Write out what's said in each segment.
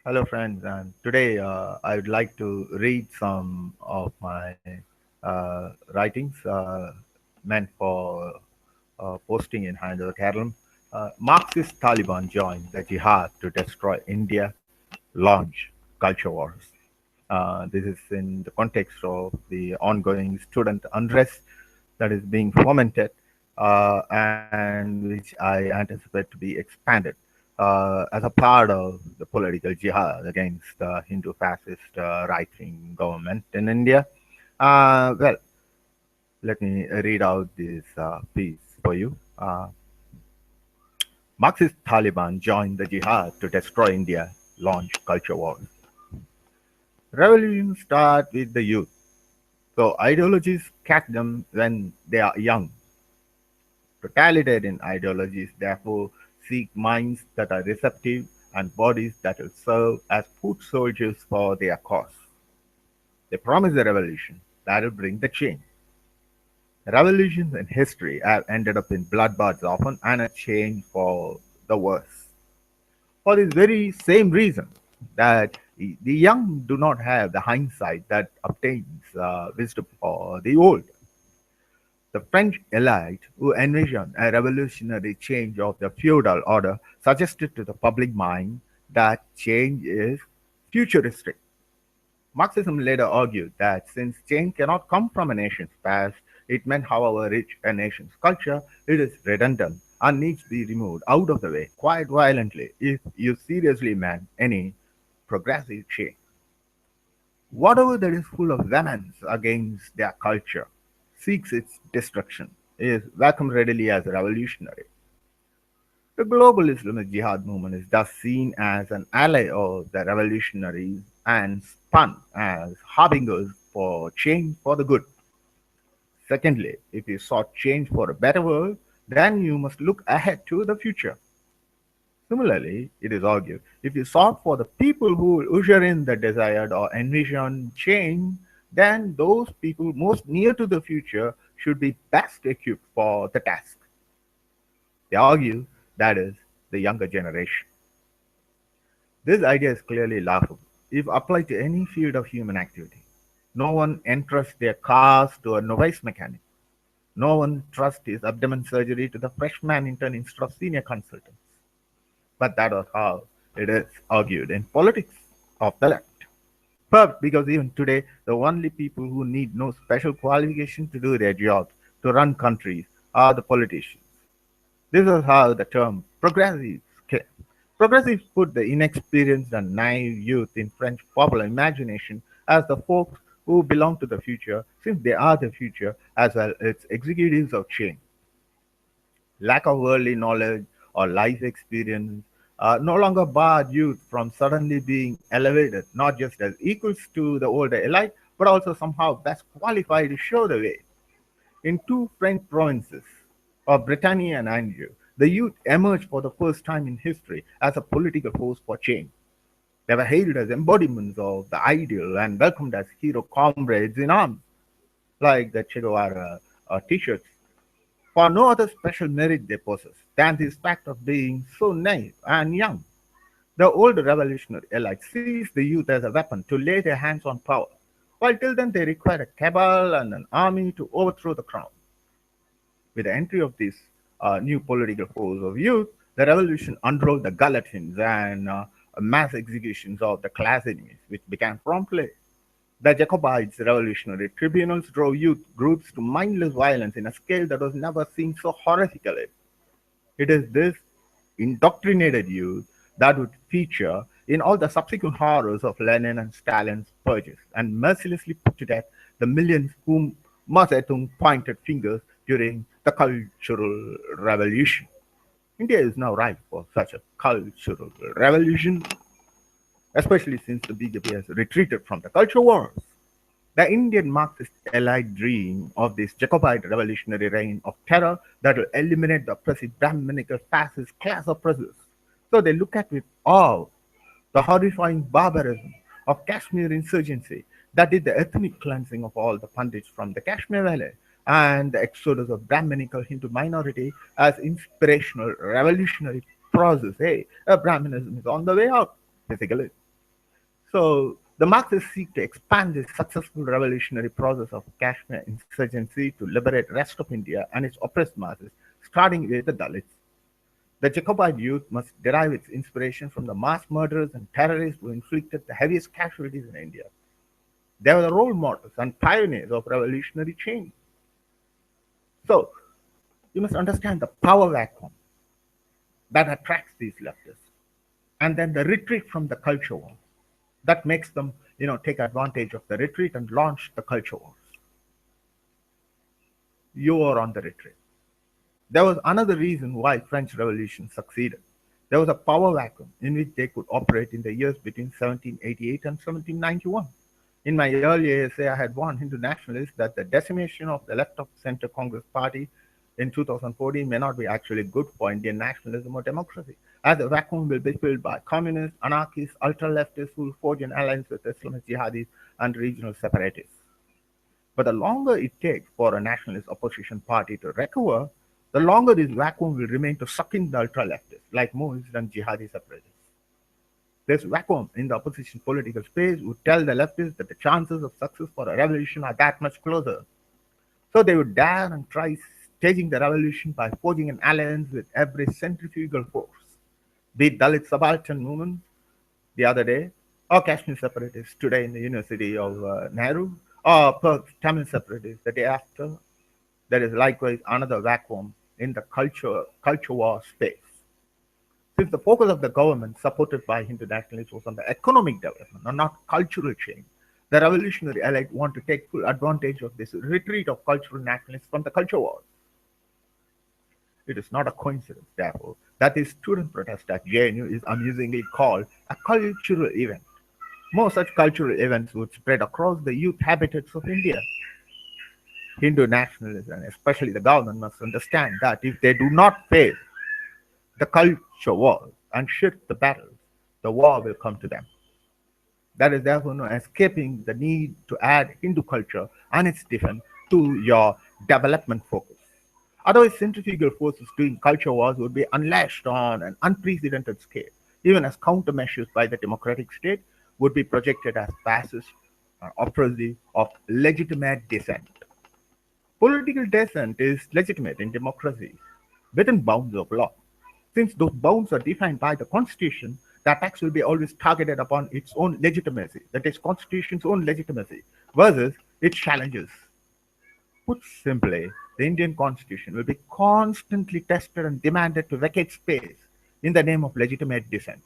Hello, friends, and today I would like to read some of my writings meant for posting in Hindu Kerala. Marxist Taliban joined the Jihad to destroy India, launch culture wars. This is in the context of the ongoing student unrest that is being fomented and which I anticipate to be expanded as a part of the political jihad against the Hindu fascist right-wing government in India. Well, let me read out this piece for you. Marxist Taliban joined the jihad to destroy India, launch culture wars. Revolutions start with the youth, so ideologies catch them when they are young. Totalitarian ideologies therefore seek minds that are receptive and bodies that will serve as foot soldiers for their cause. They promise a revolution that will bring the change. Revolutions in history have ended up in bloodbaths often and a change for the worse. For this very same reason that the young do not have the hindsight that obtains wisdom for the old. The French elite, who envisioned a revolutionary change of the feudal order, suggested to the public mind that change is futuristic. Marxism later argued that since change cannot come from a nation's past, it meant however rich a nation's culture, it is redundant and needs to be removed out of the way quite violently if you seriously meant any progressive change. Whatever that is full of vehemence against their culture seeks its destruction is welcomed readily as revolutionary. The global Islamist Jihad movement is thus seen as an ally of the revolutionaries and spun as harbingers for change for the good. Secondly, if you sought change for a better world, then you must look ahead to the future. Similarly, it is argued, if you sought for the people who will usher in the desired or envisioned change, then those people most near to the future should be best equipped for the task. They argue that is the younger generation. This idea is clearly laughable if applied to any field of human activity. No one entrusts their cars to a novice mechanic. No one trusts his abdomen surgery to the freshman intern instead of senior consultants. But that was how it is argued in politics of the left. But because even today, the only people who need no special qualification to do their jobs, to run countries, are the politicians. This is how the term progressives came. Progressives put the inexperienced and naive youth in French popular imagination as the folks who belong to the future, since they are the future as well as executives of change. Lack of worldly knowledge or life experience no longer barred youth from suddenly being elevated, not just as equals to the older elite, but also somehow best qualified to show the way. In two French provinces of Brittany and Anjou, the youth emerged for the first time in history as a political force for change. They were hailed as embodiments of the ideal and welcomed as hero comrades in arms, like the Che Guevara t-shirts, for no other special merit they possess than this fact of being so naive and young. The old revolutionary elite seized the youth as a weapon to lay their hands on power, while till then they required a cabal and an army to overthrow the crown. With the entry of this new political force of youth, the revolution unrolled the guillotines and mass executions of the class enemies, which began promptly. The Jacobites' revolutionary tribunals drove youth groups to mindless violence in a scale that was never seen so horrifically. It is this indoctrinated youth that would feature in all the subsequent horrors of Lenin and Stalin's purges and mercilessly put to death the millions whom Mao Zedong pointed fingers during the Cultural Revolution. India is now ripe for such a cultural revolution, especially since the BJP has retreated from the culture wars. The Indian Marxist elite dream of this Jacobite revolutionary reign of terror that will eliminate the oppressive Brahminical fascist class oppressors. So they look at with awe the horrifying barbarism of Kashmir insurgency that did the ethnic cleansing of all the Pandits from the Kashmir Valley and the exodus of Brahminical Hindu minority as inspirational revolutionary process. Hey, Brahminism is on the way out, basically. So the Marxists seek to expand this successful revolutionary process of Kashmir insurgency to liberate rest of India and its oppressed masses, starting with the Dalits. The Jacobite youth must derive its inspiration from the mass murderers and terrorists who inflicted the heaviest casualties in India. They were the role models and pioneers of revolutionary change. So you must understand the power vacuum that attracts these leftists, and then the retreat from the culture war that makes them, take advantage of the retreat and launch the culture wars. You are on the retreat. There was another reason why French Revolution succeeded. There was a power vacuum in which they could operate in the years between 1788 and 1791. In my earlier essay, I had warned Hindu nationalists that the decimation of the left of center Congress party in 2014 may not be actually good for Indian nationalism or democracy, as the vacuum will be filled by communists, anarchists, ultra-leftists who will forge an alliance with Islamist jihadis and regional separatists. But the longer it takes for a nationalist opposition party to recover, the longer this vacuum will remain to suck in the ultra-leftists, like Maoists and jihadi separatists. This vacuum in the opposition political space would tell the leftists that the chances of success for a revolution are that much closer. So they would dare and try staging the revolution by forging an alliance with every centrifugal force, be it Dalit subaltern movement the other day, or Kashmir separatists today in the University of Nehru, or Perth Tamil separatists the day after. There is likewise another vacuum in the culture war space. Since the focus of the government, supported by Hindu nationalists, was on the economic development and not cultural change, the revolutionary elite want to take full advantage of this retreat of cultural nationalists from the culture wars. It is not a coincidence, therefore, that this student protest at JNU is amusingly called a cultural event. More such cultural events would spread across the youth habitats of India. Hindu nationalists, and especially the government, must understand that if they do not face the culture war and shift the battles, the war will come to them. There is therefore no escaping the need to add Hindu culture and its defense to your development focus. Otherwise, centrifugal forces doing culture wars would be unleashed on an unprecedented scale, even as countermeasures by the democratic state would be projected as fascist or oppressive of legitimate dissent. Political dissent is legitimate in democracy within bounds of law. Since those bounds are defined by the Constitution, the attacks will be always targeted upon its own legitimacy, that is, Constitution's own legitimacy, versus its challenges. Put simply, the Indian Constitution will be constantly tested and demanded to vacate space in the name of legitimate dissent.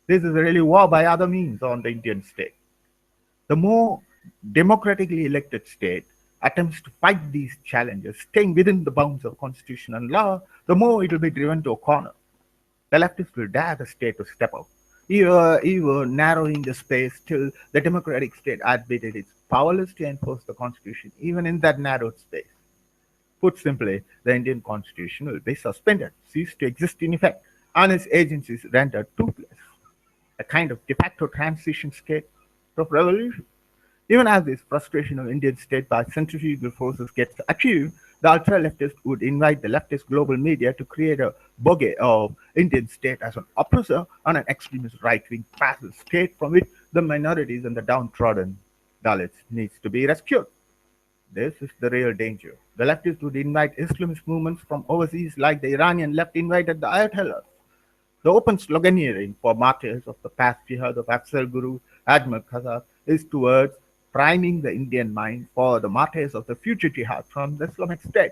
This is really war by other means on the Indian state. The more democratically elected state attempts to fight these challenges, staying within the bounds of constitution and law, the more it will be driven to a corner. The leftists will dare the state to step up, even narrowing the space till the democratic state admitted it's powerless to enforce the constitution, even in that narrowed space. Put simply, the Indian constitution will be suspended, cease to exist in effect, and its agencies rendered toothless, a kind of de facto transition state of revolution. Even as this frustration of Indian state by centrifugal forces gets achieved, the ultra-leftists would invite the leftist global media to create a bouquet of Indian state as an oppressor and an extremist right-wing fascist state from which the minorities and the downtrodden Dalits needs to be rescued. This is the real danger. The leftists would invite Islamist movements from overseas like the Iranian left invited the Ayatollahs. The open sloganeering for martyrs of the past jihad of Afzal Guru, Ajmal Kazak is towards priming the Indian mind for the martyrs of the future jihad from the Islamic State.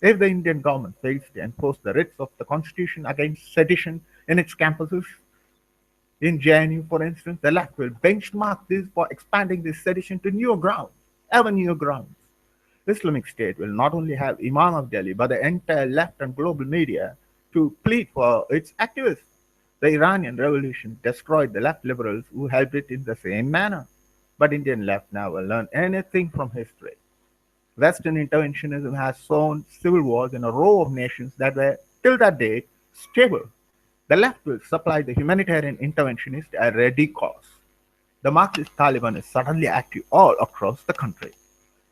If the Indian government fails to enforce the writs of the constitution against sedition in its campuses, in JNU, for instance, the left will benchmark this for expanding this sedition to newer grounds, ever newer grounds. The Islamic State will not only have Imam of Delhi, but the entire left and global media to plead for its activists. The Iranian revolution destroyed the left liberals who helped it in the same manner. But Indian left never learned anything from history. Western interventionism has sown civil wars in a row of nations that were, till that day, stable. The left will supply the humanitarian interventionist a ready cause. The Marxist Taliban is suddenly active all across the country.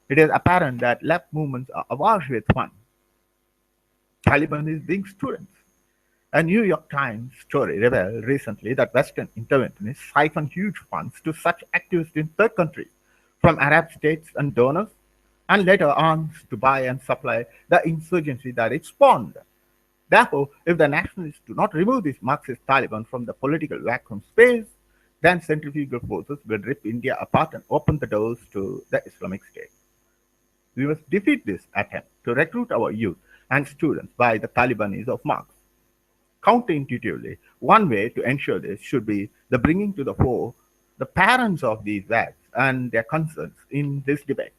It is apparent that left movements are awash with fun. Taliban is being students. A New York Times story revealed recently that Western interventionists siphon huge funds to such activists in third countries from Arab states and donors, and later arms to buy and supply the insurgency that it spawned. Therefore, if the nationalists do not remove this Marxist Taliban from the political vacuum space, then centrifugal forces will rip India apart and open the doors to the Islamic State. We must defeat this attempt to recruit our youth and students by the Talibanis of Marx. Counterintuitively, one way to ensure this should be the bringing to the fore the parents of these wags and their concerns in this debate.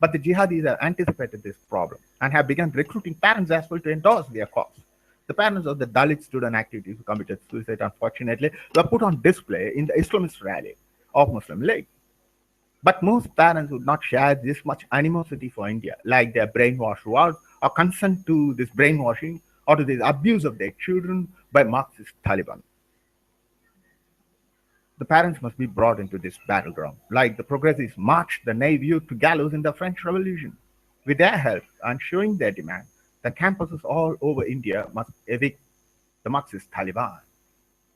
But the jihadis have anticipated this problem and have begun recruiting parents as well to endorse their cause. The parents of the Dalit student activities who committed suicide, unfortunately, were put on display in the Islamist rally of Muslim League. But most parents would not share this much animosity for India, like their brainwashed words, or consent to this brainwashing or to this abuse of their children by Marxist Taliban. The parents must be brought into this battleground, like the progressives marched the naive youth to gallows in the French Revolution. With their help and showing their demand, the campuses all over India must evict the Marxist Taliban.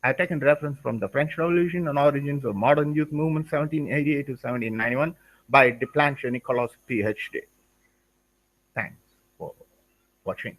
I have taken reference from the French Revolution and Origins of Modern Youth Movement 1788 to 1791 by Deplanche Nicolas, PhD. Thanks for watching.